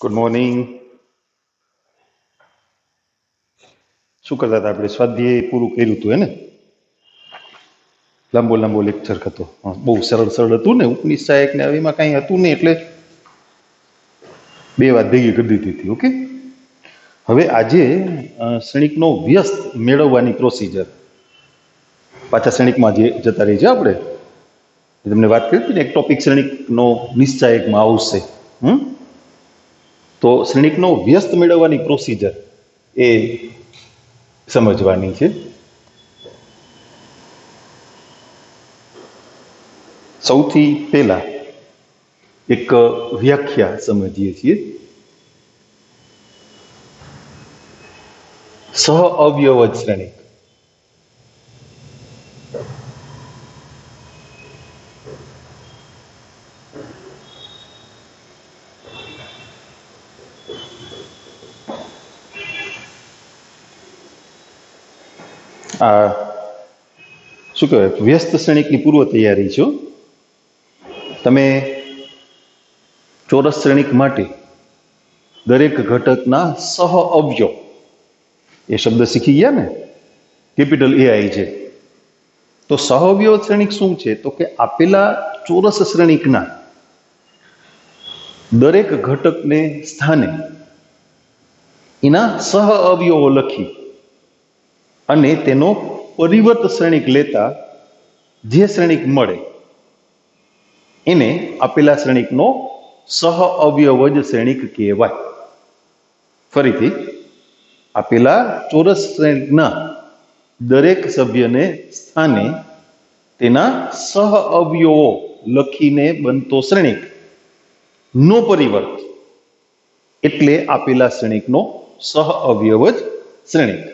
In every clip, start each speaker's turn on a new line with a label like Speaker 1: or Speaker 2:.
Speaker 1: Good morning. શું કરતા હતા આપણે? સ્વાધ્યાય પૂરું કર્યું હતું એને? લાંબો લાંબો લેક્ચર હતો. બહુ સરળ સરળ હતું ને, ઉપનિષાયક ને એમાં કાંઈ હતું નહીં, એટલે બે વાત ભેગી કરી દીધી હતી. ઓકે, હવે આજે શ્રેણિકનો વ્યસ્ત મેળવવાની પ્રોસિજર, પાછા શ્રેણિકમાં જે જતા રહી છે આપણે, તમને વાત કરી હતી ને, એક ટોપિક શ્રેણિકનો નિશ્ચાયકમાં આવશે. તો શ્રેણિકનો વ્યસ્ત મેળવવાની પ્રોસિજર એ સમજવાની છે. સૌથી પહેલા એક વ્યાખ્યા સમજીએ છીએ. સહ અવયવજ શ્રેણિક. આ શું કહેવાય, વ્યસ્ત શ્રેણિકની પૂર્વ તૈયારી છે. તમે ચોરસ શ્રેણિક માટે દરેક ઘટકના સહ અવયવ એ શબ્દ શીખી ગયા ને, કેપિટલ AI છે. તો સહ અવયવ શ્રેણિક શું છે? તો કે આપેલા ચોરસ શ્રેણિકના દરેક ઘટકને સ્થાને એના સહ અવયવો લખી અને તેનો પરિવર્ત શ્રેણિક લેતા જે શ્રેણિક મળે એને આપેલા શ્રેણિકનો સહ અવયવજ શ્રેણિક કહેવાય. ફરીથી, આપેલા ચોરસ શ્રેણિકના દરેક સભ્યને સ્થાને તેના સહ અવયવો લખીને બનતો શ્રેણિક નો પરિવર્ત એટલે આપેલા શ્રેણિકનો સહ અવયવજ શ્રેણિક.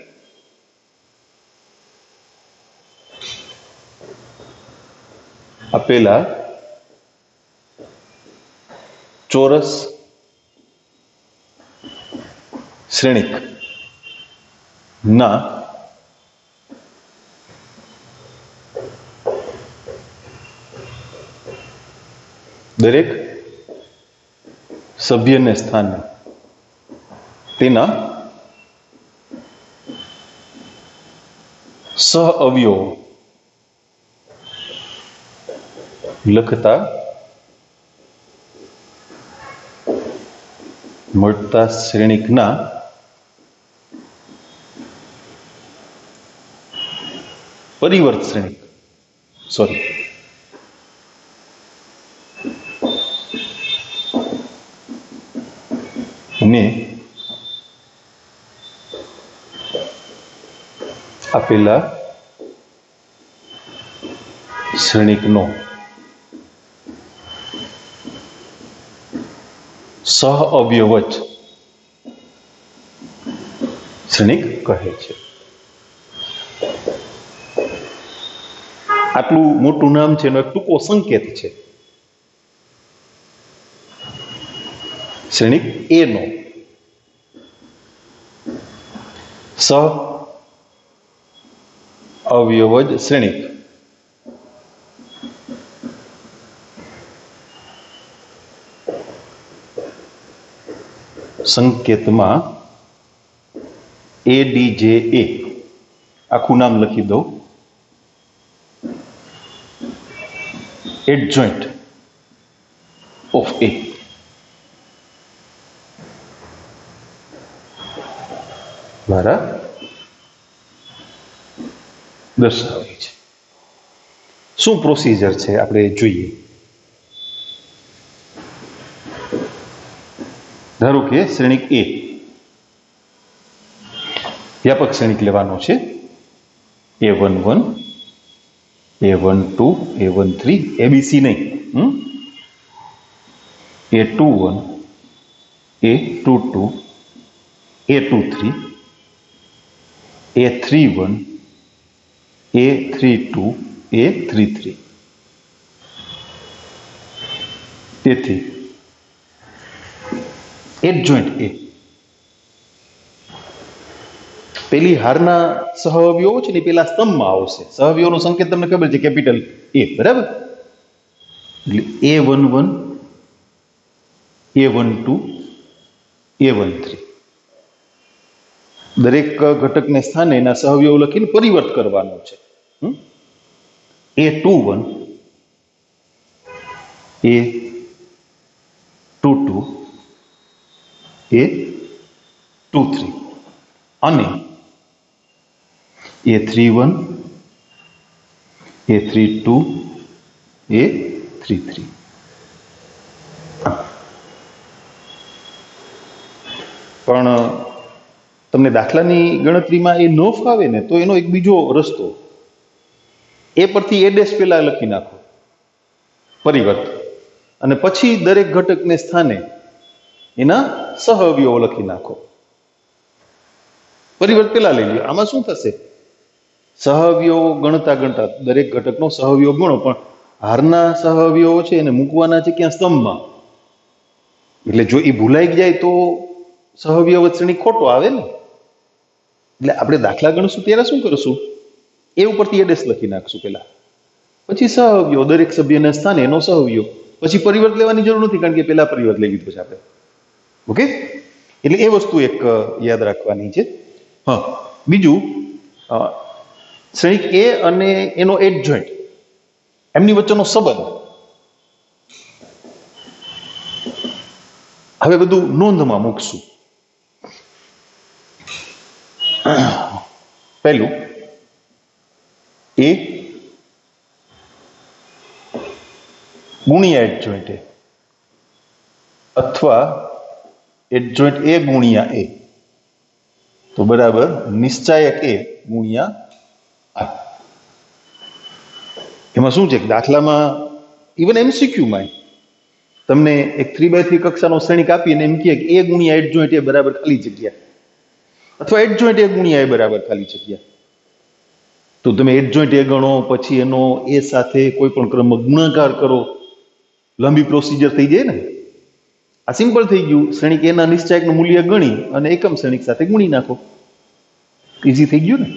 Speaker 1: આપેલા ચોરસ શ્રેણિક ના દરેક સભ્યને સ્થાને તેના સહ અવયવો લખતા મળતા શ્રેણિકના પરિવર્ત શ્રેણિક ને આપેલા શ્રેણિકનો સહ અવયવજ શ્રેણિક કહે છે. આટલું મોટું નામ છે એનો એક ટૂંકો સંકેત છે. શ્રેણિક એ નો સહ અવયવજ શ્રેણિક સંકેતમાં ADJA આખું નામ લખી દઉં. એડજોઇન્ટ ઓફ A દ્વારા દર્શાવે છે. શું પ્રોસિજર છે આપણે જોઈએ. ધારો કે શ્રેણિક A વ્યાપક શ્રેણિક લેવાનો છે. A11 A12 A13 ABC નહીં, A21 A22 A23 A31 A32 A33. તેથી એડજોઇન્ટ A પેલી હારના સહઅવયવો છે ને પેલા સ્તંભમાં આવશે. સહઅવયવનો સંકેત તમને ખબર છે, કેપિટલ A, બરાબર? એટલે A11 A12 A13 દરેક ઘટકને સ્થાને એના સહઅવયવ લખીને પરિવર્ત કરવાનો છે. A21 A22 A23 અને A31 A32 A33. પણ તમને દાખલાની ગણતરીમાં એ ન ફાવે ને તો એનો એક બીજો રસ્તો, એ પરથી A' પેલા લખી નાખો પરિવર્ત, અને પછી દરેક ઘટકને સ્થાને એના સહઅવયવો લખી નાખો. પરિવર્ત પેલા લઈ લો. આમાં શું થશે? સહઅવયવો ગણતા ગણતા દરેક ઘટકનો સહઅવયવ ગણો, પણ હારના સહઅવયવો છે એને મૂકવાના છે ક્યાં? સ્તંભમાં. એટલે જો એ ભૂલાઈ જાય તો સહઅવયવ શ્રેણી ખોટો આવે ને. એટલે આપણે દાખલા ગણશું ત્યારે શું કરશું? એ ઉપરથી A' લખી નાખશું પેલા, પછી સહઅવયવ દરેક સભ્યના સ્થાને એનો સહઅવયવ, પછી પરિવર્ત લેવાની જરૂર નથી કારણ કે પેલા પરિવર્ત લઈ લીધું છે આપણે. ઓકે, એટલે એ વસ્તુ એક યાદ રાખવાની છે. હા, બીજું શ્રેણિક A અને એનો એડજોઇન્ટ, એમની વચ્ચેનો સંબંધ. હવે બધું નોંધમાં મૂકશું. પહેલું, A ગુણ્યા એડજોઇન્ટ A અથવા એડજોઇન્ટ A ગુણ્યા A તો બરાબર નિશ્ચાયક A ગુણ્યા I. એમાં શું છે કે દાખલામાં, ઇવન MCQમાં તમને એક 3x3 કક્ષાનો શ્રેણિક આપીને એમ કહે કે A ગુણ્યા એડજોઇન્ટ A બરાબર ખાલી જગ્યા, અથવા એડજોઇન્ટ A ગુણ્યા A બરાબર ખાલી જગ્યા. તો તમે એડજોઇન્ટ A ગણો, પછી એનો A સાથે કોઈ પણ ક્રમમાં ગુણાકાર કરો, લાંબી પ્રોસિજર થઈ જાય ને. આ સિમ્પલ થઈ ગયું. શ્રેણિક A ના નિશ્ચાયકનું મૂલ્ય ગણી અને એકમ શ્રેણિક સાથે ગુણી નાખો. ઈઝી થઈ ગયું ને.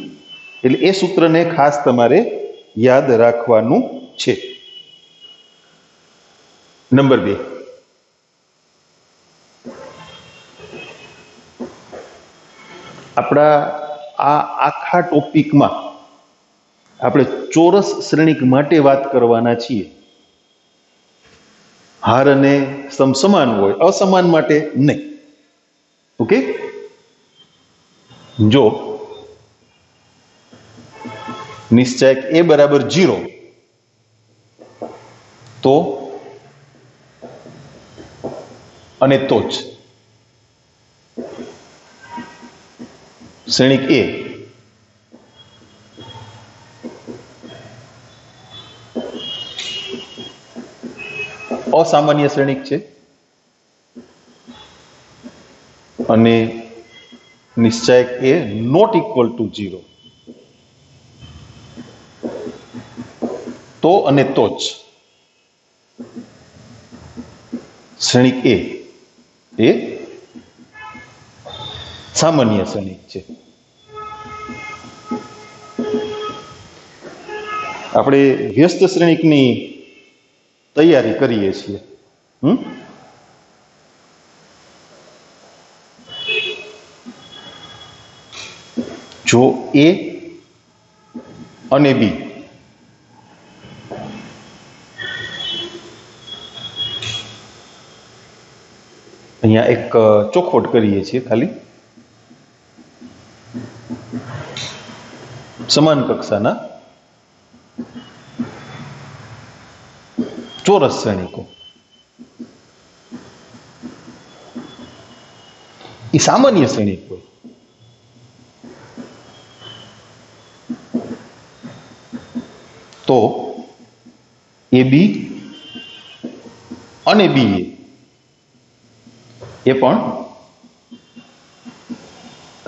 Speaker 1: એટલે એ સૂત્રને ખાસ તમારે યાદ રાખવાનું છે. નંબર 2, આપણા આ આખા ટોપિકમાં આપણે ચોરસ શ્રેણિક માટે વાત કરવાના છીએ. હાર અને સ્તંભ સમાન હોય, અસમાન માટે નહીં. ઓકે, જો નિશ્ચાયક A બરાબર 0 તો અને તો જ શ્રેણિક A અસામાન્ય શ્રેણિક છે અને નિશ્ચાયક A નોટ ઇક્વલ ટુ 0 તો અને તો જ શ્રેણિક A એ સામાન્ય શ્રેણિક છે. આપણે વ્યસ્ત શ્રેણિકની તૈયારી કરીએ છીએ. જો A અને B અહીંયા એક ચોખવટ કરીએ છીએ, ખાલી સમાન કક્ષાના ચોરસ શ્રેણિકો એ સામાન્ય શ્રેણિક હોય. તો AB અને BA એ પણ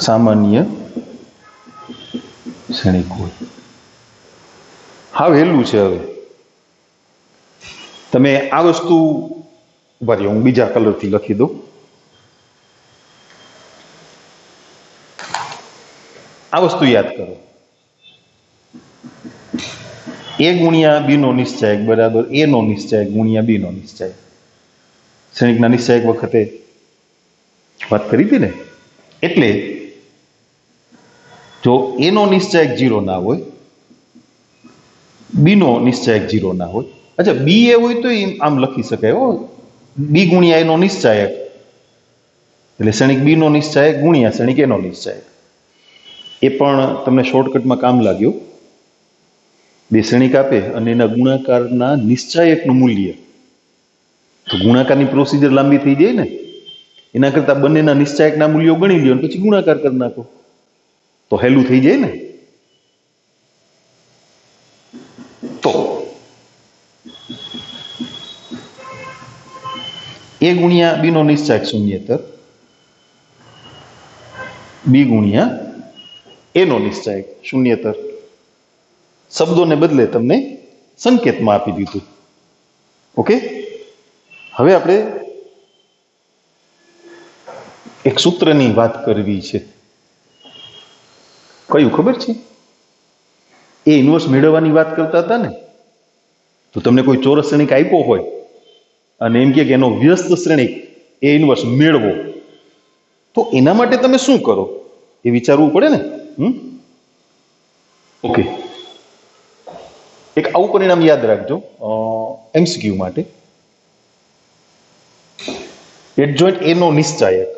Speaker 1: સામાન્ય શ્રેણિક હોય. હા, વહેલું છે. હવે તમે આ વસ્તુ ઉભા રહ્યો, હું બીજા કલરથી લખી દઉં. આ વસ્તુ યાદ કરો. A ગુણ્યા B નો નિશ્ચાયક બરાબર A નો નિશ્ચાયક ગુણ્યા B નો નિશ્ચાયક. શ્રેણિકના નિશ્ચાયક વખતે વાત કરી હતી ને. એટલે જો એ નો નિશ્ચાયક 0 ના હોય, બી નો નિશ્ચાયક 0 ના હોય, અચ્છા બી એ હોય તો આમ લખી શકાય હો, બી ગુણ્યા એનો નિશ્ચાયક, એટલે ક્ષણિક બી નો નિશ્ચાયક ગુણ્યા ક્ષણિક એનો નિશ્ચાયક. એ પણ તમને શોર્ટકટમાં કામ લાગ્યું. બે ક્ષણિક આપે અને એના ગુણાકારના નિશ્ચાયકનું મૂલ્ય, તો ગુણાકારની પ્રોસિજર લાંબી થઈ જાય ને, એના કરતા બંનેના નિશ્ચાયકના મૂલ્યો ગણી લ્યો અને પછી ગુણાકાર કરી નાખો તો હેલું થઈ જાય ને. તો એ ગુણ્યા બી નો નિશ્ચાયક શૂન્યેતર, બી ગુણ્યા એ નો નિશ્ચાયક શૂન્યેતર. શબ્દોને બદલે તમને સંકેતમાં આપી દીધું. ઓકે, હવે આપણે એક સૂત્રની વાત કરવી છે. કયું ખબર છે? એ ઇન્વર્સ મેળવવાની વાત કરતા હતા ને. તો તમને કોઈ ચોરસ શ્રેણિક આપ્યો હોય અને એમ કે એનો વ્યસ્ત શ્રેણિક એ ઇન્વર્સ મેળવો, તો એના માટે તમે શું કરો એ વિચારવું પડે ને. ઓકે, એક આવું પરિણામ યાદ રાખજો એમસીક્યુ માટે. એડજોઇન્ટ એ નો નિશ્ચાયક,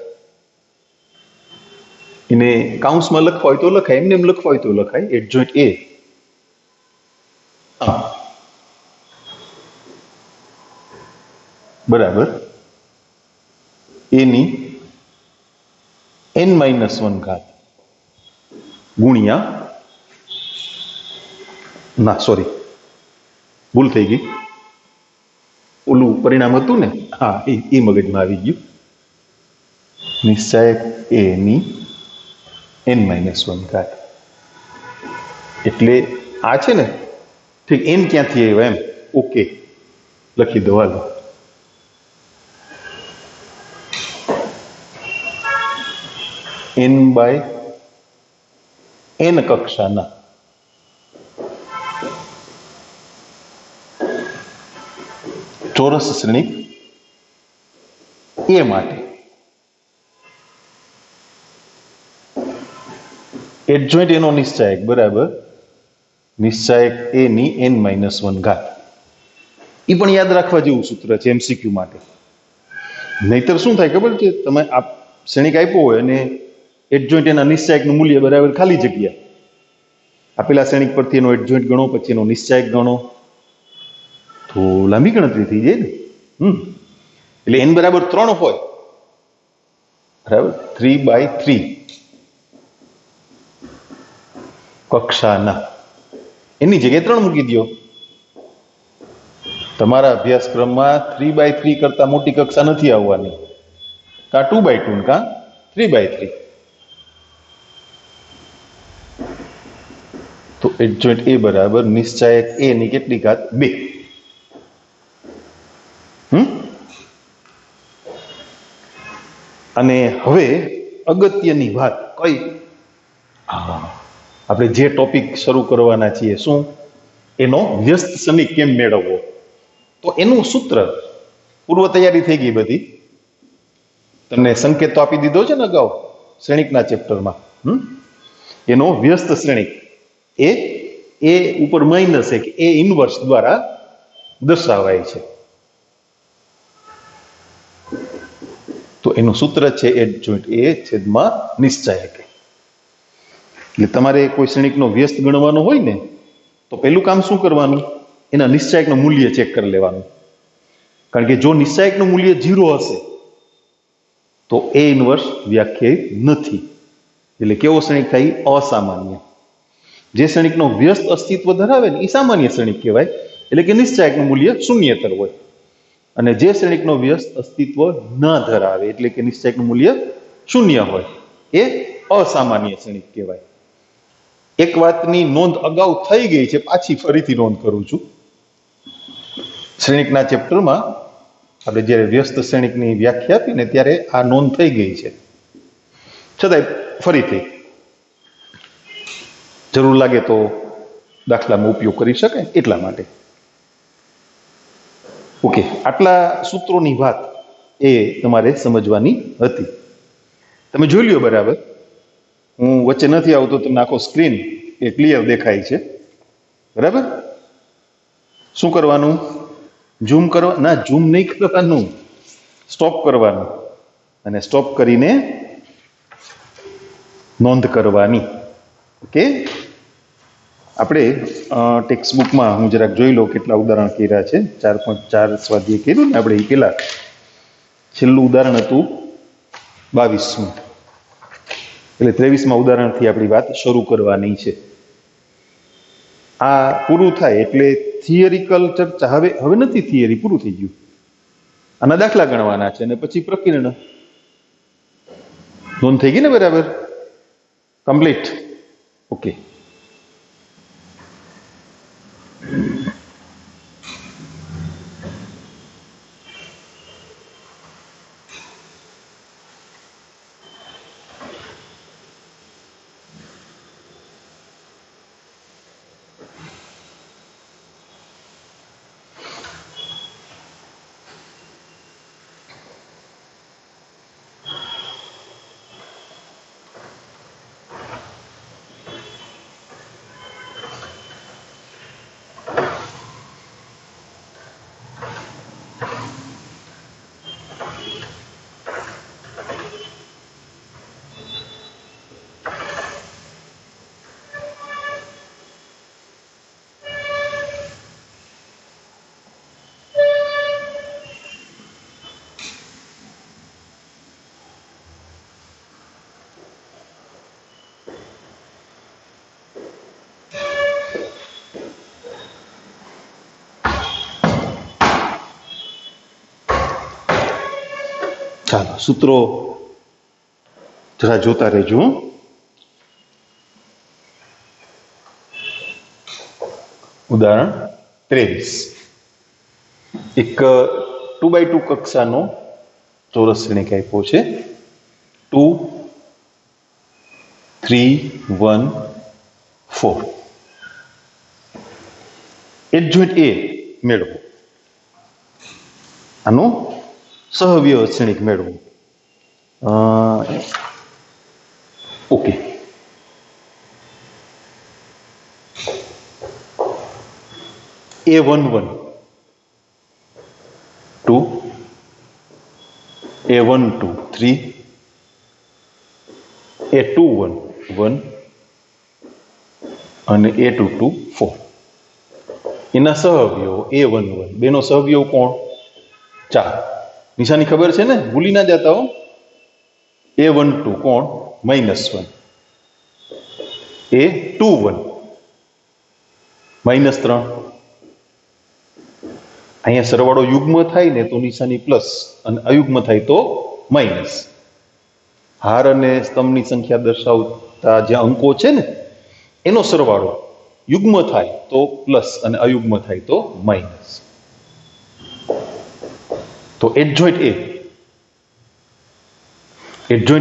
Speaker 1: એને કાઉન્સમાં લખવા હોય તો લખાય, એમને એમ લખવા હોય તો લખાય. એડજોઇન્ટ એ બરાબર એની n-1 ઘાત ગુણ્યા, ના સોરી ભૂલ થઈ ગઈ, ઓલું પરિણામ હતું ને, હા એ મગજમાં આવી ગયું. નિશ્ચાયક એ ની n-1 ઘાત, એટલે આ છે ને, ઠીક n ક્યાંથી આવ્યા એમ, ઓકે લખી દો હાલો. n/n કક્ષાના ચોરસ શ્રેણિક એ માટે એડજોઇન્ટ એનો નિશ્ચાયક બરાબર નિશ્ચાયક એ ની n-1 ઘાત. એ પણ યાદ રાખવા જેવું સૂત્ર છે એમસીક્યુ માટે. નહીતર શું થાય ખબર છે, તમે આ શ્રેણિક આપ્યો હોય અને એડજોઇન્ટ એના નિશ્ચાયકનું મૂલ્ય બરાબર ખાલી જગ્યા, આપેલા શ્રેણિક પરથી એનો એડજોઇન્ટ ગણો, પછી એનો નિશ્ચાયક ગણો, તો લાંબી ગણતરી થઈ જાય ને. એટલે n બરાબર 3 હોય, બરાબર 3/3 કક્ષાના, એની જગ્યાએ 3 મૂકી દો. તમારા અભ્યાસક્રમમાં 3/3 કરતા મોટી કક્ષા નથી આવવાની, કાં 2/2 કાં 3/3. તો એડજોઇન્ટ એ બરાબર નિશ્ચાયક એ ની કેટલી ઘાત 2. અને હવે અગત્યની વાત કઈ, આપણે જે ટોપિક શરૂ કરવાના છીએ, શું એનો વ્યસ્ત ક્ષણિક કેમ મેળવવો. તો એનું સૂત્ર, પૂર્વ તૈયારી થઈ ગઈ બધી, તમને સંકેત તો આપી દીધો છે ને અગાઉ શ્રેણિકના ચેપ્ટરમાં. એનો વ્યસ્ત શ્રેણિક એ ઉપર માઇનસ એક એ ઇન્વર્સ દ્વારા દર્શાવાય છે. તો એનું સૂત્ર છે એડજોઇન્ટ એ છેદમાં નિશ્ચાયક. એટલે તમારે કોઈ શ્રેણિકનો વ્યસ્ત ગણવાનો હોય ને, તો પહેલું કામ શું કરવાનું, એના નિશ્ચાયકનું મૂલ્ય ચેક કરી લેવાનું. કારણ કે જો નિશ્ચાયકનું મૂલ્ય 0 હશે તો એ ઇન્વર્સ વ્યાખ્યાયિત નથી. એટલે કેવો શ્રેણિક થાય? અસામાન્ય. જે શ્રેણિકનો વ્યસ્ત અસ્તિત્વ ધરાવે ને એ સામાન્ય શ્રેણિક કહેવાય, એટલે કે નિશ્ચાયકનું મૂલ્ય શૂન્યેતર હોય. અને જે શ્રેણિકનો વ્યસ્ત અસ્તિત્વ ન ધરાવે, એટલે કે નિશ્ચાયકનું મૂલ્ય 0 હોય, એ અસામાન્ય શ્રેણિક કહેવાય. એક વાતની નોંધ અગાઉ થઈ ગઈ છે, પાછી ફરીથી નોંધ કરું છું. શ્રેણિકના ચેપ્ટરમાં આપણે જ્યારે વ્યસ્ત શ્રેણિકની વ્યાખ્યા આપી ને ત્યારે આ નોંધ થઈ ગઈ છે, છતાંય ફરીથી જરૂર લાગે તો દાખલામાં ઉપયોગ કરી શકાય એટલા માટે. ઓકે, આટલા સૂત્રોની વાત એ તમારે સમજવાની હતી. તમે જોઈ લ્યો બરાબર, હું વચ્ચે નથી આવતો, તમને આખો સ્ક્રીન એ ક્લિયર દેખાય છે. બરાબર? શું કરવાનું? ઝૂમ કરવા, ના ઝૂમ નહીં કરવાનું, સ્ટોપ કરવાનું અને સ્ટોપ કરીને નોંધ કરવાની. ઓકે, આપણે ટેક્સ્ટ બુકમાં હું જરાક જોઈ લઉં કેટલા ઉદાહરણ કર્યા છે. 4.4 સ્વાધ્યાય કર્યું ને આપણે. એ પેલા છેલ્લું ઉદાહરણ હતું 22મું, એટલે 23મા ઉદાહરણથી આપણી વાત શરૂ કરવાની છે. આ પૂરું થાય એટલે થિયરિકલ ચર્ચા. હવે નથી થિયરી, પૂરું થઈ ગયું. આના દાખલા ગણવાના છે અને પછી પ્રકીર્ણ. નોંધ થઈ ગઈ ને બરાબર? કમ્પ્લીટ. ઓકે. ચાલો, સૂત્રો જરા જોતા રહેજો. ઉદાહરણ 23. એક 2x2 કક્ષાનો ચોરસ શ્રેણિક આપ્યો છે. 2, 3, 1, 4. એડજોઇન્ટ એ મેળવો. આનો સહવ્યવ શ્રેણિક મેળવો. ઓકે, A11 2, A12 3, A21 1 અને A22 4. એના સહવ્યવ A11, બેનો સહવ્યવ કોણ? 4. નિશાની ખબર છે ને, ભૂલી ના જતા હો. A12 કોણ? -1. A21 -3. અહીંયા સરવાળો યુગ્મ થાય ને તો નિશાની પ્લસ અને અયુગ્મ થાય તો માઇનસ. હાર અને સ્તંભની સંખ્યા દર્શાવતા જે અંકો છે ને એનો સરવાળો યુગ્મ થાય તો પ્લસ અને અયુગ્મ થાય તો માઇનસ. તો એડજોઇન્ટ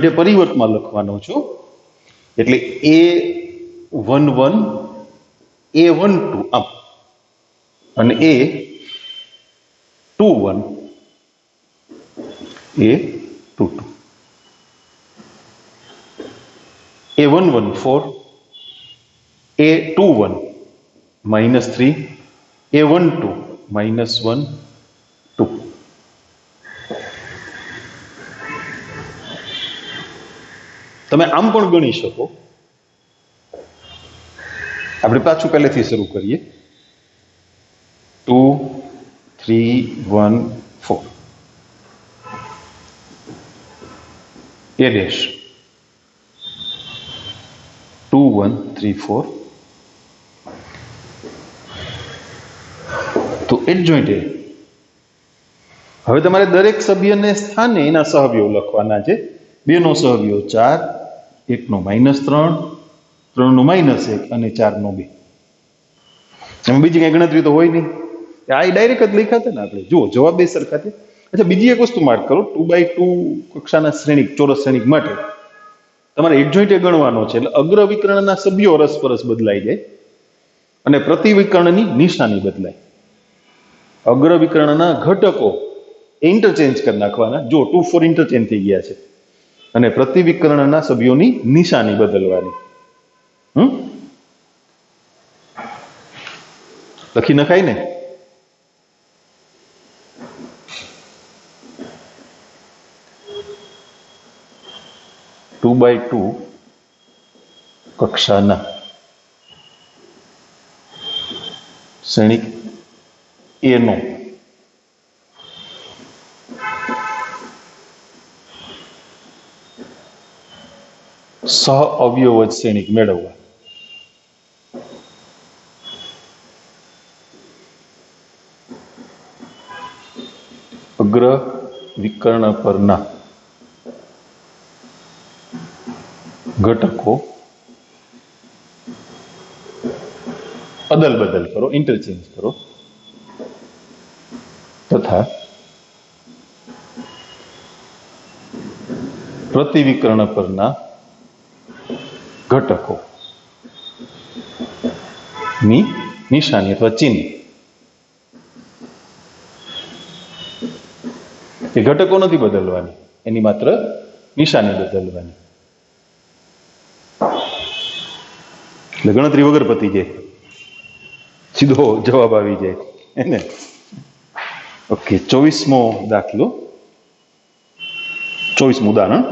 Speaker 1: એ પરિવર્તમાં લખવાનો છું. એટલે A11 A12 આમ અને A21 A22. A11 4, A21 -3, A12 -1 2. તમે આમ પણ ગણી શકો. આપણે પાછું પહેલેથી શરૂ કરીએ. 2, 3, 1, 4. A dash 2, 1, 3, 4. તો એડજોઇન્ટ એ. હવે તમારે દરેક સભ્યને સ્થાને એના સહવ્યવ લખવાના છે. 2 નો સહવ્યવ 4, 1 નો -3, 3 નો -1 અને 4 નો 2. એમાં બીજી કઈ ગણતરી તો હોય નહીં. આ ડાયરેક્ટ જ લખ્યા હતા ને આપણે. જુઓ, જવાબ બે સરખા છે. અચ્છા, બીજી એક વસ્તુ માર્ક કરો. 2x2 કક્ષાના શ્રેણિક, ચોરસ શ્રેણિક માટે તમારે એડજોઇન્ટ એ ગણવાનો છે. એટલે અગ્ર વિકર્ણના સભ્યો અરસપરસ બદલાઈ જાય અને પ્રતિવિકર્ણની નિશાની બદલાય. અગ્ર વિકર્ણના ઘટકો એ ઇન્ટરચેન્જ કરી નાખવાના. જો 2, 4 ઇન્ટરચેન્જ થઈ ગયા છે. અને પ્રતિવિકર્ણના સભ્યોની નિશાની બદલવાની. લખી નખાય ને? ટુ બાય ટુ કક્ષાના શ્રેણિક એ નો સહ અવયવજ શ્રેણિક મેળવવા. અગ્ર વિકર્ણ પરના ઘટકો અદલ બદલ કરો, ઇન્ટરચેન્જ કરો, તથા પ્રતિવિકર્ણ પરના ઘટકો ની નિશાની અથવા ચિહ્ન. એ ઘટકો નથી બદલવાની, એની માત્ર નિશાની બદલવાની. એટલે ગણતરી વગર પતી જાય, સીધો જવાબ આવી જાય ને. ઓકે, 24મો દાખલો, 24મું ઉદાહરણ.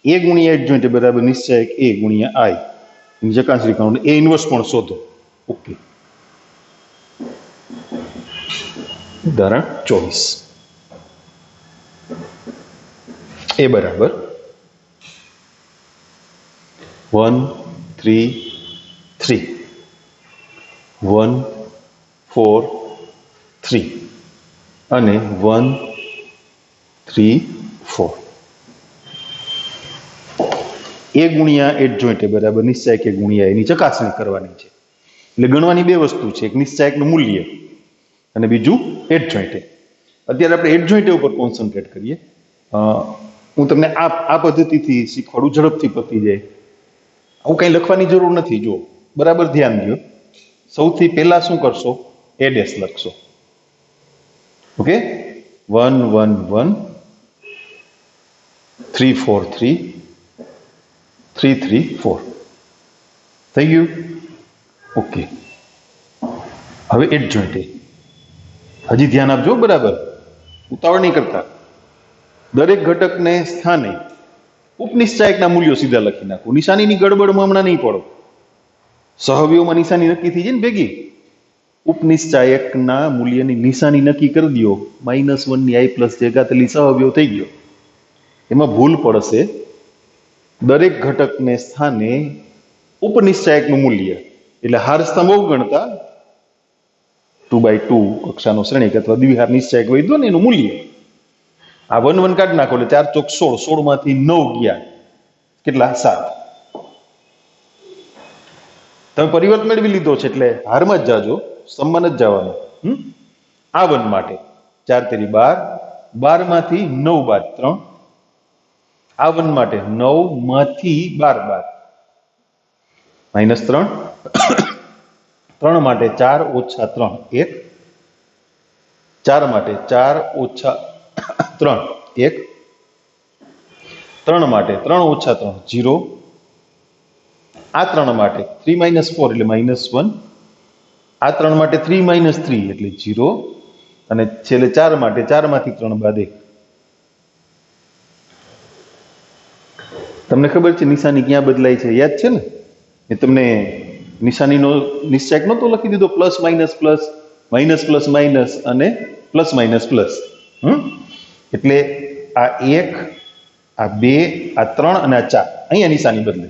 Speaker 1: એ ગુણ્યા એડજોઇન્ટ બરાબર નિશ્ચાયક એ ગુણ્યા આઈ એની ચકાસણી કરો, એ ઇન્વર્સ પણ શોધો. ઓકે, ઉદાહરણ 24. એ બરાબર 1 3 3 1 4 3 અને 1 3 4. એ ગુણ્યા એડજોઇન્ટ બરાબર નિશ્ચાયક એ ગુણ્યા એની ચકાસણી કરવાની છે. એટલે ગણવાની બે વસ્તુ છે, એક નિશ્ચાયકનું મૂલ્ય અને બીજું એડજોઇન્ટ. અત્યારે આપણે એડજોઇન્ટ ઉપર કોન્સન્ટ્રેટ કરીએ. હું તમને આ પદ્ધતિથી શીખવાડું, ઝડપથી પતી જાય. આવું કંઈ લખવાની જરૂર નથી. જો બરાબર ધ્યાન દો, સૌથી પહેલા શું કરશો? એ ડેશ લખશો. ઓકે, 1 1 1 3 4 3 3 3 4 થઈ ગયું. ઓકે, હવે એડજોઇન્ટ. હજી ધ્યાન આપજો, બરાબર ઉતાવળ નહીં કરતા. દરેક ઘટકને સ્થાને ઉપનિશ્ચાયકના મૂલ્યો સીધા લખી નાખો. નિશાનીની ગડબડમાં હમણાં નહીં પડો. સહવયવમાં નિશાની નક્કી થઈ જાય ને ભેગી. ઉપનિશ્ચાયકના મૂલ્યની નિશાની નક્કી કરી દો. -1 ની i પ્લસ જે ઘાતેલી સહવયવ થઈ ગયો. એમાં ભૂલ પડશે. દરેક ઘટકને સ્થાને ઉપનિશ્ચાયકનું મૂલ્ય, એટલે હાર સ્તંભ ગણતા 2/2 કક્ષાનો શ્રેણિક અથવા દ્વિહાર નિશ્ચાયક વૈધો ને એનું મૂલ્ય. આ 1 1 કાઢી નાખો એટલે 4 ચોક 16, 16 માંથી 9 ગયા, કેટલા? 7. તમે પરિવર્ત મેળવી લીધો છે એટલે હારમાં જ જાજો, સ્તંભમાં જ જવાનું. આ 1 માટે 4 તેરી 12, 12 માંથી 9 બાદ 3. આ 1 માટે 9 માંથી 12 બાદ -3. 3 માટે 4 ઓછા 3 1. 4 માટે 4 ઓછા 3 1. 3 માટે 3 ઓછા 3 0. આ 3 માટે 3 - 4 એટલે -1. આ 3 માટે 3 - 3 એટલે 0. અને છેલ્લે 4 માટે 4 માંથી 3 બાદ 1. તમને ખબર છે નિશાની ક્યાં બદલાય છે? યાદ છે ને? એ તમને નિશાનીનો નિશ્ચાયક નહોતો લખી દીધો, plus minus plus, minus plus minus અને પ્લસ માઇનસ પ્લસ. એટલે આ 1, આ 2, આ 3 અને આ 4 અહીંયા નિશાની બદલે.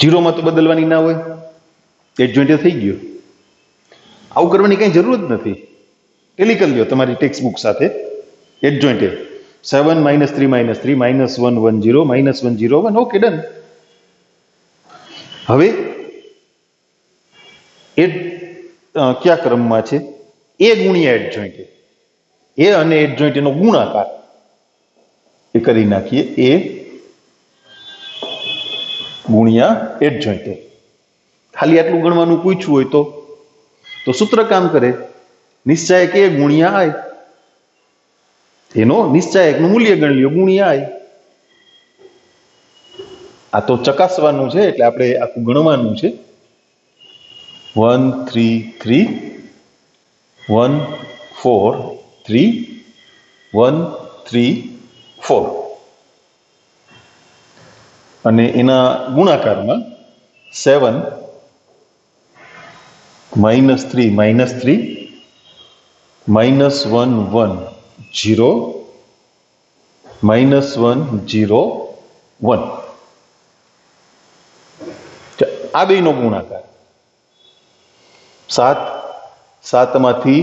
Speaker 1: 0 માં તો બદલવાની ના હોય. એડજોઇન્ટ થઈ ગયો. આવું કરવાની કઈ જરૂર જ નથી. ટેલી કરી લ્યો તમારી ટેક્સ્ટ બુક સાથે. એડજોઇન્ટ 7 - 3 - 3 -1 1 0 -1 0 1. Okay, done. હવે એ કયા ક્રમમાં છે? એ ગુણ્યા એડજોઇન્ટ. એ અને એડજોઇન્ટ એનો ગુણાકાર એ કરી નાખીએ. એ ગુણ્યા એડજોઇન્ટ. ખાલી આટલું ગણવાનું પૂછ્યું હોય તો સૂત્ર કામ કરે. નિશ્ચાયક એ ગુણ્યા આઈ. એનો નિશ્ચાયકનું મૂલ્ય ગણી લ્યો ગુણ્યા i. આ તો ચકાસવાનું છે એટલે આપણે આખું ગણવાનું છે. 1 3 3 1 4 3 1 3 4 અને એના ગુણાકારમાં 7 -3 -3 -1 1 0 -1 0 1 આ બેનો ગુણાકાર 7 7 માંથી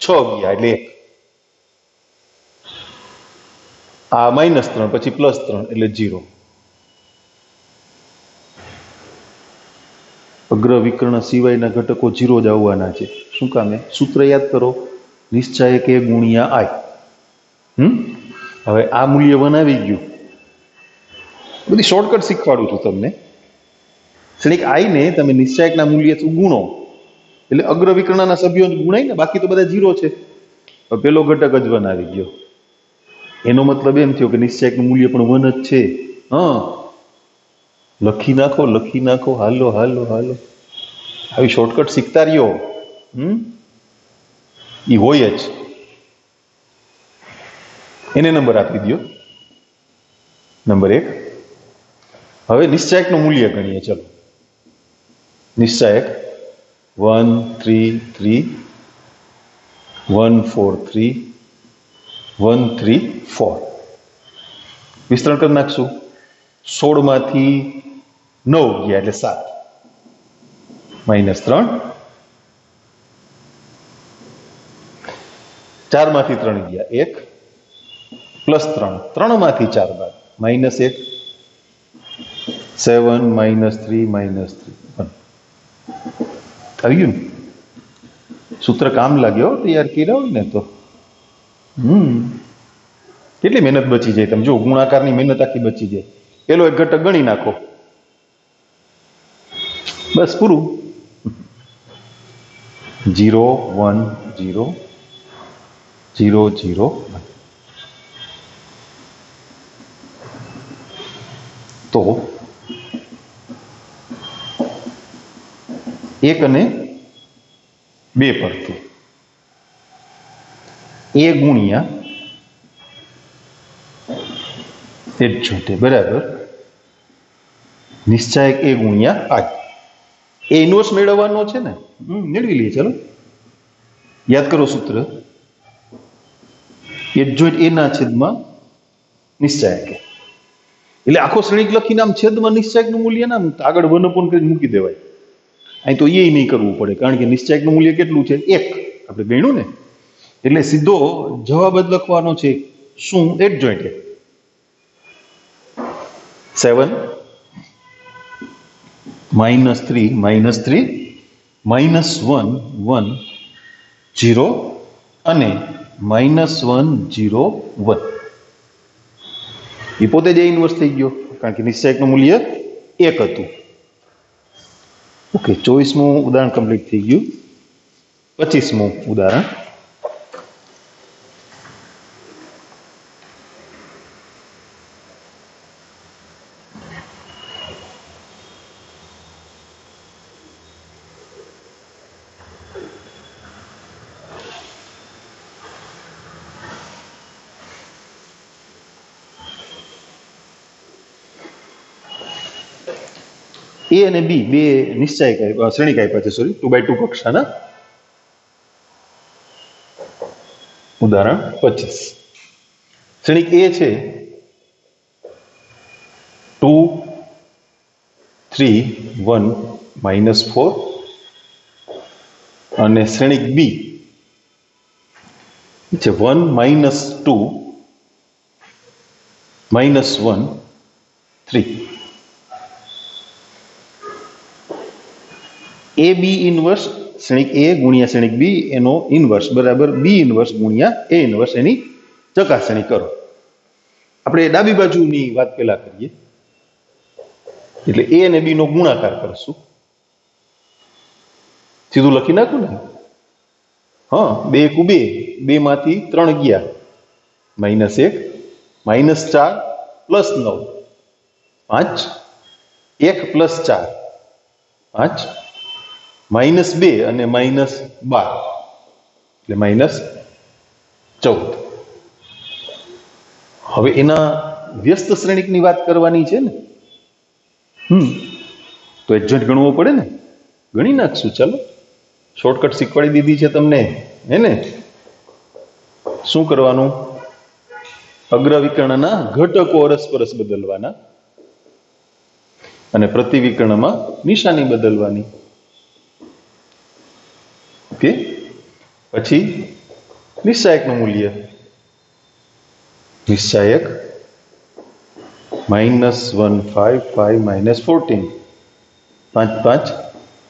Speaker 1: 6 ગયા એટલે 1 આ -3 પછી +3 એટલે 0 અગ્ર વિકર્ણ સિવાયના ઘટકો 0 જ આવવાના છે. શું કામે? સૂત્ર યાદ કરો, નિશ્ચાયક એ ગુણ્યા i. હવે આ મૂલ્ય 1 આવી ગયું. બધી શોર્ટકટ શીખવાડું છું તમને. શ્રેણિક i ને તમે નિશ્ચાયકના મૂલ્યથી ગુણો એટલે અગ્ર વિકર્ણના સભ્યો ગુણાય ને, બાકી તો બધા 0 છે. પેલો ઘટક જ 1 આવી ગયો. એનો મતલબ એમ થયો કે નિશ્ચાયકનું મૂલ્ય પણ 1 જ છે. લખી નાખો. હાલો આવી શોર્ટકટ શીખતા રહ્યો. ઈ હોય જ. એને નંબર આપી દો, નંબર 1. હવે નિશ્ચાયકનું મૂલ્ય ગણીએ. ચલો, નિશ્ચાયક 1 3 3 1 4 3 1 3 4 વિસ્તરણ કરી નાખશું. 16 માંથી 9 ગયા એટલે 7 -3 4 માંથી 3 ગયા 1 +3 3 માંથી 4 બાદ -1 7 -3 -3 આવી ગયું ને? સૂત્ર કામ લાગ્યો તૈયાર કર્યા હોય ને તો. કેટલી મહેનત બચી જાય. તમે જો, ગુણાકારની મહેનત આખી બચી જાય. પેલો એક ઘટક ગણી નાખો, બસ પૂરું. 0 1 0 0 0 1. તો 1 અને 2 પરથી a ગુણ્યા એડજોઇન્ટ બરાબર નિશ્ચાયક a ગુણ્યા i. એ ઇન્વર્સ મેળવવાનો છે ને, મેળવી લઈએ. ચલો, યાદ કરો સૂત્ર. એડજોઇન્ટ a ના છેદમાં નિશ્ચાયક a. એટલે આખો શ્રેણિક લખીને આમ છેદમાં નિશ્ચાયકનું મૂલ્ય ના આગળ 1 કરીને મૂકી દેવાય. અહીં તો એ નહીં કરવું પડે, કારણ કે નિશ્ચાયકનું મૂલ્ય કેટલું છે? 1. આપણે ગણ્યું ને, એટલે સીધો જવાબ જ લખવાનો છે. શું? Adjoint a. 7 -3 -3 -1 1 0 અને -1 0 1. એ પોતે જ ઇન્વર્સ થઈ ગયો, કારણ કે નિશ્ચાયકનું મૂલ્ય 1 હતું. ઓકે, 24મું ઉદાહરણ કમ્પ્લીટ થઈ ગયું. 25મું ઉદાહરણ. A અને B બે નિશ્ચાયક શ્રેણિક આપ્યા છે. 2x2 કક્ષાના. ઉદાહરણ 25. શ્રેણિક A છે 2 3 1 -4 અને શ્રેણિક B છે 1 -2 -1 3. એ બી ઇન્વર્સ શ્રેણિક A ગુણ્યા શ્રેણિક B એનો ઇન્વર્સ બરાબર B ઇન્વર્સ ગુણ્યા A ઇન્વર્સ એની ચકાસણી કરો. આપણે ડાબી બાજુની વાત પહેલા કરીએ. એટલે A અને B નો ગુણાકાર કરશું. સીધું લખી નાખું ને. 2 × 2 2 માંથી 3 ગયા -1 -4 +9 5 1 + 4 5 -2 અને -12 એટલે -14. હવે એના વ્યસ્ત શ્રેણિકની વાત કરવાની છે ને, તો એડજોઇન્ટ ગણવો પડે ને. ગણી નાખશું. ચાલો, શોર્ટકટ શીખવાડી દીધી છે તમને, હે ને? શું કરવાનું? અગ્રવિકર્ણના ઘટકો અરસપરસ બદલવાના અને પ્રતિવિકર્ણમાં નિશાની બદલવાની. ઓકે. પછી નિશ્ચાયકનું મૂલ્ય, નિશ્ચાયક -1 5 5 -14 5 5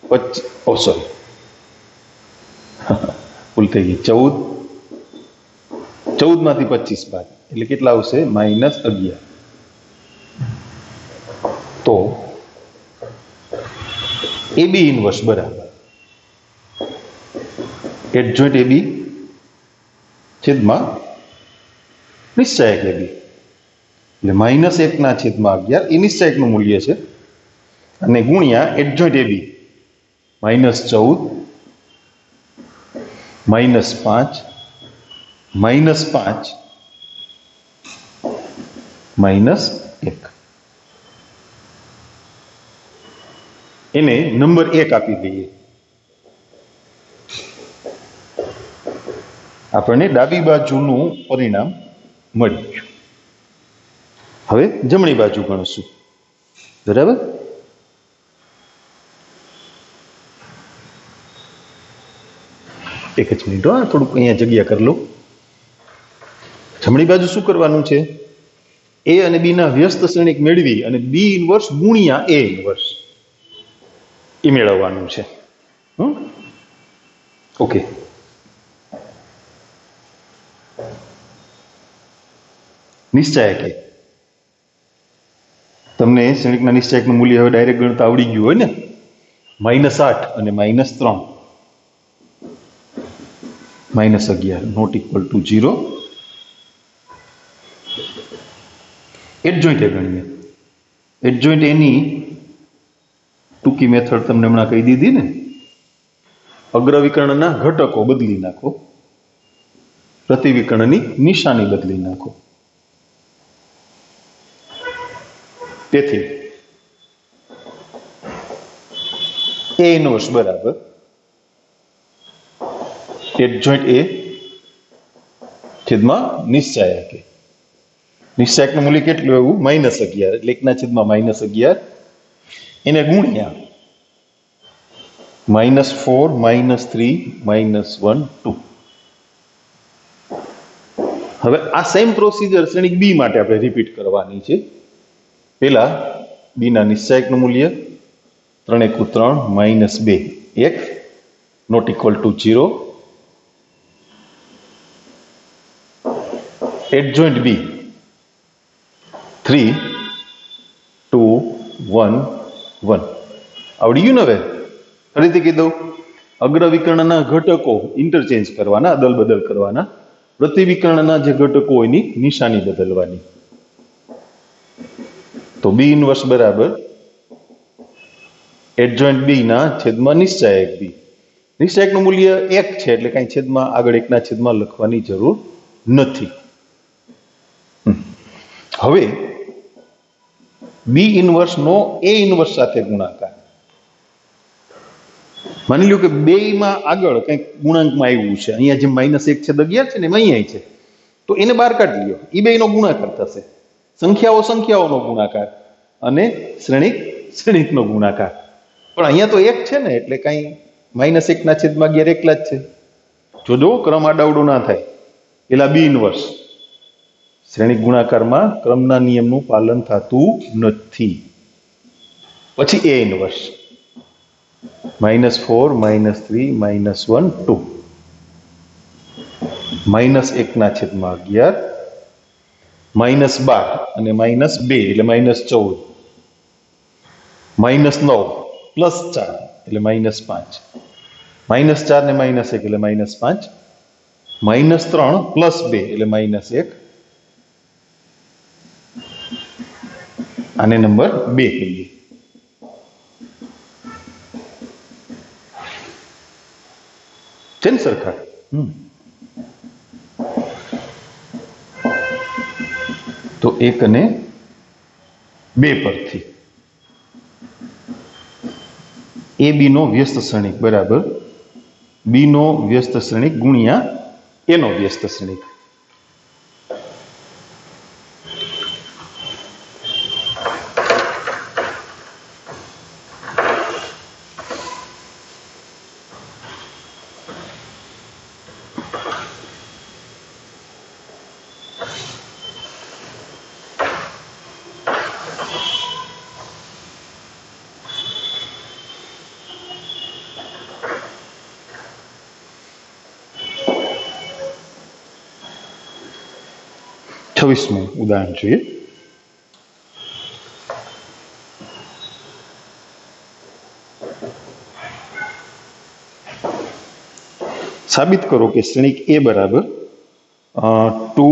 Speaker 1: 25, સોરી ભૂલ થઈ ગઈ, 14 માંથી 25 બાદ એટલે કેટલા આવશે? -11. તો AB ઇન્વર્સ બરાબર એડજોઇન્ટ AB છેદમાં નિશ્ચાયક AB એટલે -1/11 એ નિશ્ચાયકનું મૂલ્ય છે અને ગુણ્યા એડજોઇન્ટ AB -14 -5 -5 -1 એને નંબર 1 આપી દઈએ. આપણને ડાબી બાજુનું પરિણામ મળ્યું. હવે જમણી બાજુ ગણશું. બરાબર? એક જ મિનિટ, થોડુંક અહીંયા જગ્યા કરી લો. જમણી બાજુ શું કરવાનું છે? A અને B ના વ્યસ્ત શ્રેણિક મેળવી અને B ઇન્વર્સ ગુણ્યા A ઇન્વર્સ એ મેળવવાનું છે. ઓકે. નિશ્ચાયક તમને શ્રેણિકના નિશ્ચાયકનું મૂલ્ય હવે ડાયરેક્ટ ગણતા આવડી ગયું હોય ને? -8 અને -3 -11 નોટ ઇક્વલ ટુ 0. એડજોઇન્ટ એ ગણીએ. એડજોઇન્ટ એની ટૂંકી મેથડ તમને હમણાં કહી દીધી ને. અગ્રવિકર્ણના ઘટકો બદલી નાખો, પ્રતિવિકર્ણની નિશાની બદલી નાખો. તેથી A ઇન્વર્સ બરાબર એડજોઇન્ટ A છેદમાં નિશ્ચાયક A. નિશ્ચાયકનું મૂલ્ય કેટલું આવ્યું? -11 એટલે 1/-11 એને ગુણ્યા -4 -3 -1 2. હવે આ સેમ પ્રોસિજર શ્રેણિક B માટે આપણે રિપીટ કરવાની છે. પેલા B ના નિશ્ચાયકનું મૂલ્ય 3 × 3 -2 1 not equal to 0. Adjoint B 3 2 1 1. આવડી ગયું ને? હવે ફરીથી કહી દઉં. અગ્રવિકર્ણના ઘટકો ઇન્ટરચેન્જ કરવાના, અદલ બદલ કરવાના. પ્રતિવિકર્ણના જે ઘટકો એની નિશાની બદલવાની. તો B ઇન્વર્સ બરાબર એડજોઇન્ટ B ના છેદમાં નિશ્ચાયક B. નિશ્ચાયકનું મૂલ્ય 1 છે એટલે કાંઈ છેદમાં આગળ 1/છેદમાં લખવાની જરૂર નથી. હવે B ઇન્વર્સ નો A ઇન્વર્સ સાથે ગુણાકાર. માની લ્યો કે બેયમાં આગળ કંઈક ગુણાંકમાં આવ્યું છે. અહીંયા જે -1/11 છે ને એમાં અહીંયા છે, તો એને બહાર કાઢી લ્યો. એ બેયનો ગુણાકાર થશે. સંખ્યાઓ સંખ્યાઓનો ગુણાકાર અને શ્રેણિક શ્રેણિકનો ગુણાકાર. પણ અહીંયા તો 1 છે ને એટલે કાંઈ -1/11 એકલા જ છે. જોજો ક્રમ આડાવડો ના થાય. પેલા B ઇન્વર્સ શ્રેણિક ગુણાકારમાં ક્રમના નિયમનું પાલન થતું નથી. પછી A ઇન્વર્સ -4 -3 -1 2 -1/11 -12 અને -2 એટલે -14 -9 +4 એટલે -5 -4 ને -1 એટલે -5 -3 +2 એટલે -1 આને નંબર 2 કહીએ. છે ને સરખા? તો 1 અને 2 પરથી એ બી નો વ્યસ્ત શ્રેણિક બરાબર બી નો વ્યસ્ત શ્રેણિક ગુણ્યા એ નો વ્યસ્ત શ્રેણિક. છવ્વીસમું ઉદાહરણ જોઈએ. સાબિત કરો કે શ્રેણિક એ બરાબર 2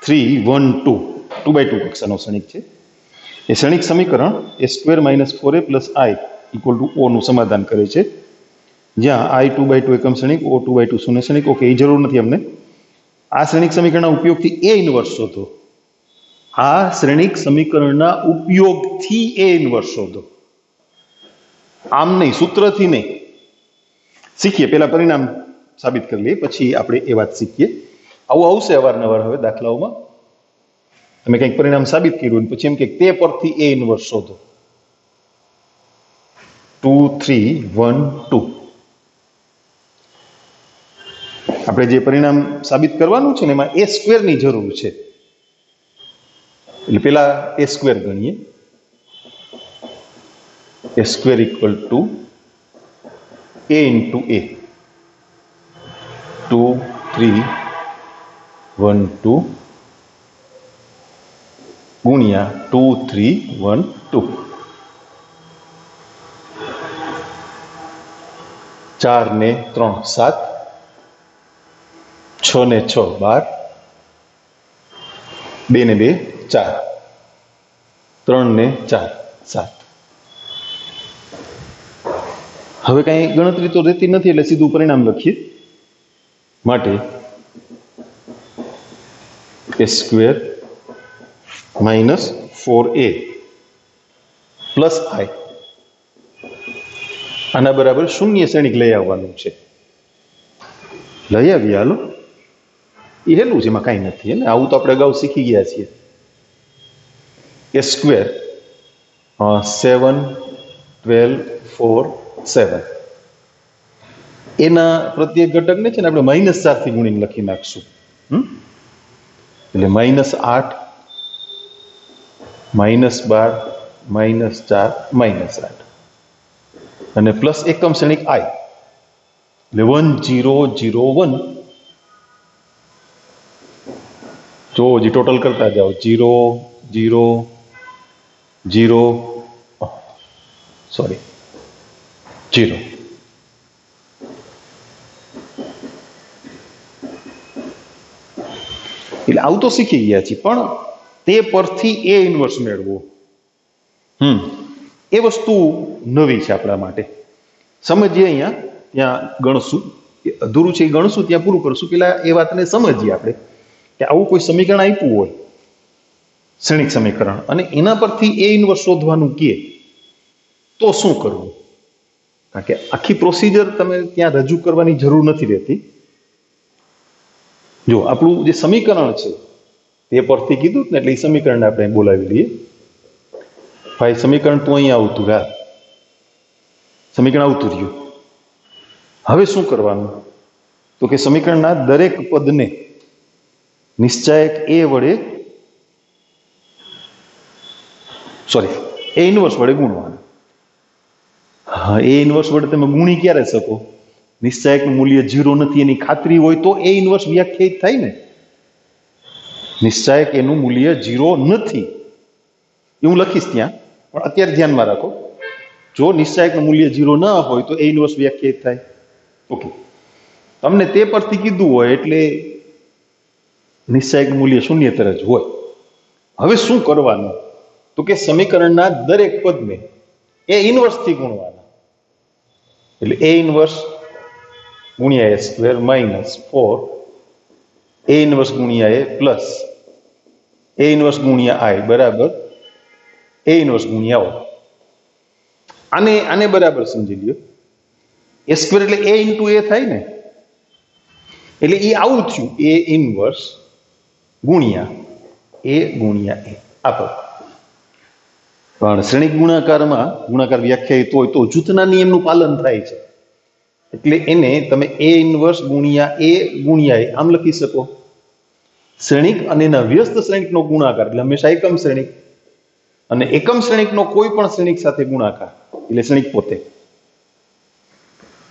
Speaker 1: 3 1 2 2 × 2 કક્ષાનો શ્રેણિક છે. એ શ્રેણિક સમીકરણ a² - 4a + i = o નું સમાધાન કરે છે, જ્યાં i 2/2 એકમ શ્રેણિક, o 2/2 શૂન્ય શ્રેણિક. ઓકે, એ જરૂર નથી અમને. આ શ્રેણિક સમીકરણના ઉપયોગથી a ઇન્વર્સ શોધો. આ શ્રેણિક સમીકરણના ઉપયોગથી a ઇન્વર્સ શોધો, આમ નહીં, સૂત્રથી નહીં. શીખીએ, પહેલા પરિણામ સાબિત કરી લઈએ, પછી આપણે એ વાત શીખીએ. આવું આવશે અવારનવાર હવે દાખલાઓમાં. તમે કંઈક પરિણામ સાબિત કર્યું પછી એમ કે તે પરથી a ઇન્વર્સ શોધો. 2 3 1 2. આપણે જે પરિણામ સાબિત કરવાનું છે ને એમાં a² ની જરૂર છે, એટલે પેલા a² ગણીએ. a² = a × a. 2 3 1 2 ગુણ્યા 2 3 1 2. 4 ને 3 7, 6 ને 6 12, 2 ને 2 4, 3 ને 4 7. હવે કઈ ગણતરી તો રહેતી નથી એટલે સીધું પરિણામ લખીએ. માટે a² - 4a + i આના બરાબર શૂન્ય શ્રેણિક લઈ આવવાનું છે. લઈ આવીએ, હાલો. એ હેલું છે, એમાં કાંઈ નથી ને. આવું તો આપણે અગાઉ શીખી ગયા છીએ. a² 7 12 4 7. એના પ્રત્યેક ઘટકને છે ને આપણે -4 થી ગુણીને લખી નાખશું. એટલે -8 -12 -4 -8 અને પ્લસ એકમ શ્રેણિક i એટલે 1 0 0 1. જો હજી ટોટલ કરતા જાઓ, 0 0 0 સોરી 0. એટલે આવું તો શીખી ગયા છીએ, પણ તે પરથી એ ઇન્વર્સ મેળવો, એ વસ્તુ નવી છે આપણા માટે. સમજીએ, અહીંયા ત્યાં ગણશું, અધૂરું છે એ ગણશું, ત્યાં પૂરું કરશું. પેલા એ વાતને સમજીએ આપણે કે આવું કોઈ સમીકરણ આપ્યું હોય, શ્રેણિક સમીકરણ, અને એના પરથી એ ઇન્વર્સ શોધવાનું કહે તો શું કરવું. કારણ કે આખી પ્રોસિજર તમે ત્યાં રજૂ કરવાની જરૂર નથી રહેતી. જો આપણું જે સમીકરણ છે તે પરથી કીધું ને, એટલે એ સમીકરણને આપણે બોલાવી લઈએ. ભાઈ સમીકરણ તો અહીંયા આવતું રહ્યા, સમીકરણ આવતું રહ્યું. હવે શું કરવાનું, તો કે સમીકરણના દરેક પદને નિશ્ચાયક એ વડે એ ઇન્વર્સ વડે ગુણવાનું. હા, એ ઇન્વર્સ વડે તમે ગુણી ક્યારે શકો? નિશ્ચાયકનું મૂલ્ય 0 નથી એની ખાતરી હોય તો એ ઇન્વર્સ વ્યાખ્યાયિત થાય ને. નિશ્ચાયક એનું મૂલ્ય 0 નથી એ હું લખીશ ત્યાં, પણ અત્યારે ધ્યાનમાં રાખો, જો નિશ્ચાયકનું મૂલ્ય 0 ન હોય તો એ ઇન્વર્સ વ્યાખ્યાયિત થાય. ઓકે, તમને તે પરથી કીધું હોય એટલે નિશ્ચાયકનું મૂલ્ય શૂન્યતર જ હોય. હવે શું કરવાનું? તો કે સમીકરણના દરેક પદને એ ઇન્વર્સ થી ગુણવાના, એટલે એ ઇન્વર્સ ગુણ્યા એ સ્ક્વેર માઇનસ 4 એ ઇન્વર્સ ગુણ્યા એ પ્લસ એ ઇન્વર્સ ગુણ્યા આઈ બરાબર એ ઇન્વર્સ ગુણ્યા ઓ. આને બરાબર સમજી લ્યો. એ સ્ક્વેર એટલે એ ઇન્ટુ એ થાય ને, એટલે એ આવું થયું, એ ઇન્વર્સ ગુણ્યા એ આપો. પણ શ્રેણિક ગુણાકારમાં ગુણાકાર વ્યાખ્યાયિત હોય તો જૂથના નિયમનું પાલન થાય છે, એટલે એને તમે એ ઇન્વર્સ ગુણ્યા એ આમ લખી શકો. શ્રેણિક અને એના વ્યસ્ત શ્રેણિકનો ગુણાકાર એટલે હંમેશા એકમ શ્રેણિક, અને એકમ શ્રેણિકનો કોઈ પણ શ્રેણિક સાથે ગુણાકાર એટલે શ્રેણિક પોતે.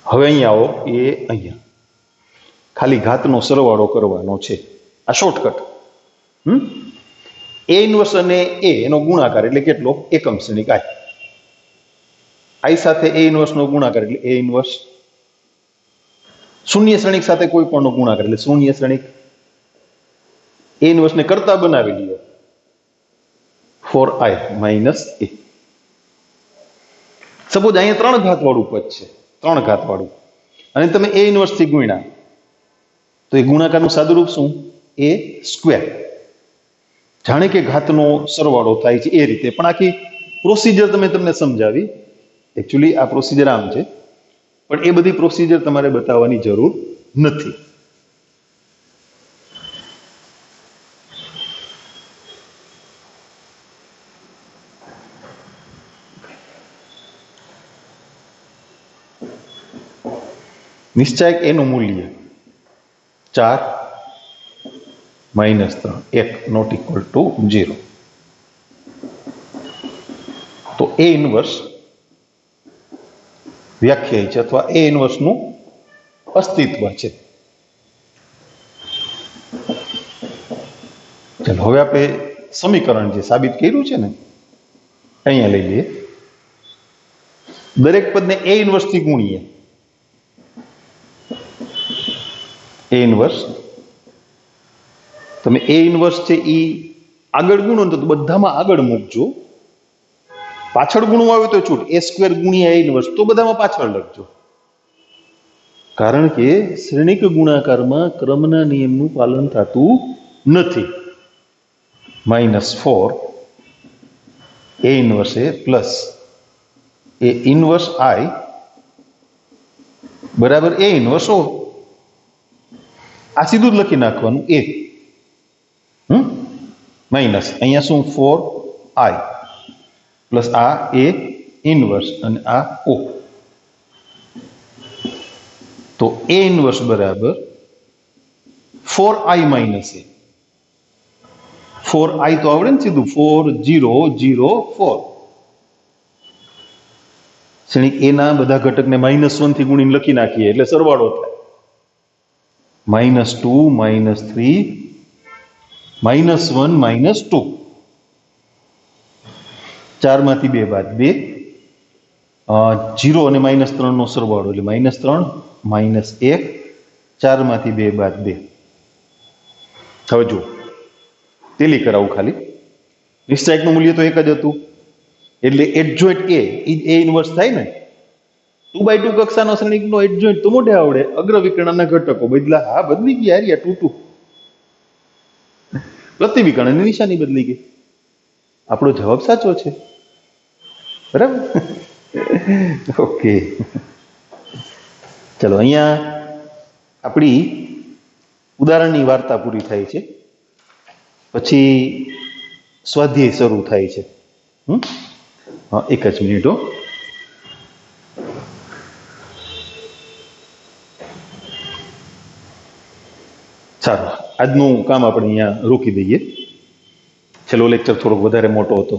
Speaker 1: હવે અહીંયા આવો, એ અહીંયા ખાલી ઘાતનો સરવાળો કરવાનો છે, આ શોર્ટકટ. એ ઇન્વર્સ અને એનો ગુણાકાર એટલે કેટલો? એકમ શ્રેણિક આઈ સાથે એ ઇન્વર્સ નો ગુણાકાર એટલે એ ઇન્વર્સ. શૂન્ય શ્રેણિક સાથે કોઈ પણ નો ગુણાકાર એટલે શૂન્ય શ્રેણિક. એ ઇન્વર્સ ને કરતા બનાવી લ્યો 4i માઇનસ એ. સપોઝ અહીંયા 3 ઘાત વાળું પદ છે, 3 ઘાત વાળું, અને તમે એ ઇન્વર્સ થી ગુણ્યા, તો એ ગુણાકારનું સાદુરૂપ શું? એ સ્ક્વેર. જાણે કે ઘાતનો સરવાળો થાય છે એ રીતે, પણ આખી પ્રોસિજર તમને સમજાવી. એકચ્યુઅલી આ પ્રોસિજર આમ છે, પણ એ બધી પ્રોસિજર તમારે બતાવવાની જરૂર નથી. નિશ્ચાયક એનું મૂલ્ય 4 -3 1 નોટ ઇક્વલ ટુ 0. તો એ ઇન્વર્સ વ્યાખ્યાય છે, અથવા એ ઇન્વર્સનું અસ્તિત્વ છે. ચાલો હવે આપણે સમીકરણ જે સાબિત કર્યું છે ને અહીંયા લઈ લઈએ. દરેક પદને એ ઇન્વર્સ થી ગુણીએ. એ ઇન્વર્સ તમે એ ઇન્વર્સ છે એ આગળ ગુણો તો બધામાં આગળ મૂકજો. પાછળ ગુણવું આવે તો છૂટ, એ સ્ક્વેર ગુણ્યા એ ઇન્વર્સ તો બધામાં પાછળ લખજો. કારણ કે શ્રેણિક ગુણાકારમાં ક્રમના નિયમનું પાલન થતું નથી. -4 એ ઇન્વર્સ એ પ્લસ એ ઇન્વર્સ આઈ બરાબર એ ઇન્વર્સ ઓ. આ સીધું જ લખી નાખવાનું એ માઇનસ અહીંયા શું 4i પ્લસ આ એ ઇન્વર્સ અને આ ઓ. તો એ ઇન્વર્સ બરાબર 4i માઇનસ એ. 4i તો આવડે ને સીધું 4004. શ્રેણિક એ ના બધા ઘટકને -1 થી ગુણીને લખી નાખીએ એટલે સરવાળો થાય. -2 -3 -1 -2. 4 માંથી 2 બાદ 2, 0 અને -3 નો સરવાળો એટલે -3 -1, 4 માંથી 2 બાદ 2. હવે જુઓ, તેલી કરાવું ખાલી. નિશ્ચાયકનું મૂલ્ય તો એક જ હતું, એટલે એડજોઇન્ટ એ ઇન્વર્સ થાય ને. 2x2 કક્ષાનો શ્રેણિકનો એડજોઇન્ટ તો મોઢે આવડે. અગ્રવિકર્ણના ઘટકો બદલા, હા બદલી ગયા યાર 2 2. પ્રતિવિકર્ણની નિશાની બદલી ગઈ. આપણો જવાબ સાચો છે, બરાબર? ઓકે, ચલો અહીંયા આપણી ઉદાહરણની વાર્તા પૂરી થાય છે, પછી સ્વાધ્યાય શરૂ થાય છે. એક જ મિનિટ હો. સારું, આજનું કામ આપણે અહીંયા રોકી દઈએ. છેલ્લો લેક્ચર થોડોક વધારે મોટો હતો,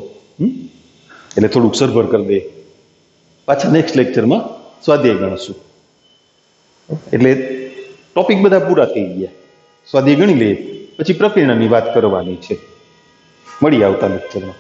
Speaker 1: એટલે થોડુંક સરભર કરી દઈએ. પાછા નેક્સ્ટ લેક્ચરમાં સ્વાધ્યાય ગણશું. એટલે ટોપિક બધા પૂરા થઈ ગયા. સ્વાધ્યાય ગણી લઈએ, પછી પ્રકરણની વાત કરવાની છે. મળીએ આવતા લેક્ચરમાં.